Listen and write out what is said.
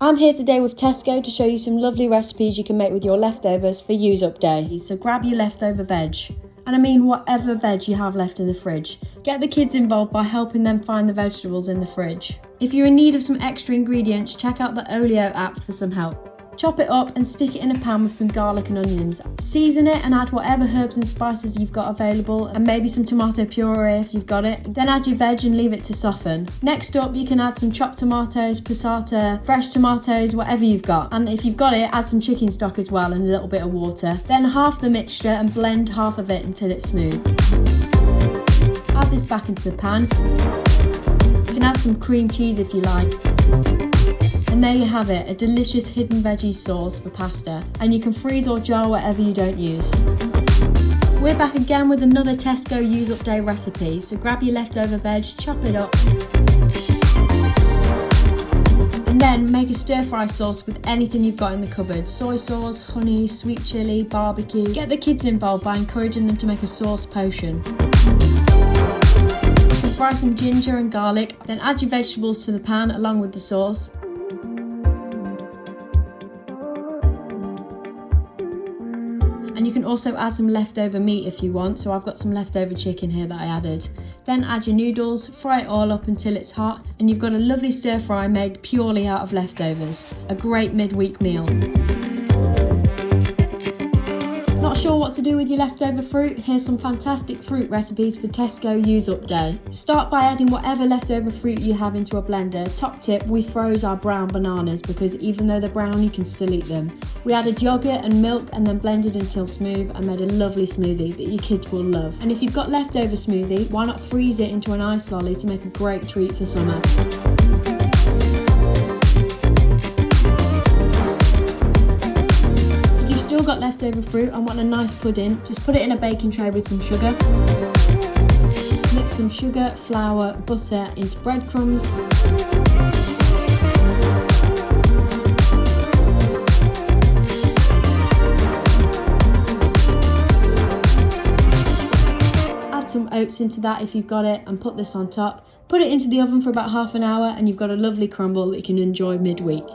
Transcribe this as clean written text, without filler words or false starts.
I'm here today with Tesco to show you some lovely recipes you can make with your leftovers for use up day. So grab your leftover veg, and I mean whatever veg you have left in the fridge. Get the kids involved by helping them find the vegetables in the fridge. If you're in need of some extra ingredients, check out the Olio app for some help. Chop it up and stick it in a pan with some garlic and onions. Season it and add whatever herbs and spices you've got available, and maybe some tomato puree if you've got it. Then add your veg and leave it to soften. Next up, you can add some chopped tomatoes, passata, fresh tomatoes, whatever you've got. And if you've got it, add some chicken stock as well and a little bit of water. Then half the mixture and blend half of it until it's smooth. Add this back into the pan. You can add some cream cheese if you like. And there you have it, a delicious hidden veggie sauce for pasta. And you can freeze or jar whatever you don't use. We're back again with another Tesco Use Up Day recipe. So grab your leftover veg, chop it up. And then make a stir fry sauce with anything you've got in the cupboard. Soy sauce, honey, sweet chilli, barbecue. Get the kids involved by encouraging them to make a sauce potion. Fry some ginger and garlic, then add your vegetables to the pan along with the sauce. And you can also add some leftover meat if you want, so I've got some leftover chicken here that I added. Then add your noodles, fry it all up until it's hot, and you've got a lovely stir fry made purely out of leftovers. A great midweek meal. Not sure what to do with your leftover fruit? Here's some fantastic fruit recipes for Tesco Use Up Day. Start by adding whatever leftover fruit you have into a blender. Top tip, we froze our brown bananas because even though they're brown, you can still eat them. We added yogurt and milk and then blended until smooth and made a lovely smoothie that your kids will love. And if you've got leftover smoothie, why not freeze it into an ice lolly to make a great treat for summer? Still got leftover fruit and want a nice pudding, just put it in a baking tray with some sugar. Mix some sugar, flour, butter into breadcrumbs. Add some oats into that if you've got it and put this on top. Put it into the oven for about half an hour and you've got a lovely crumble that you can enjoy midweek.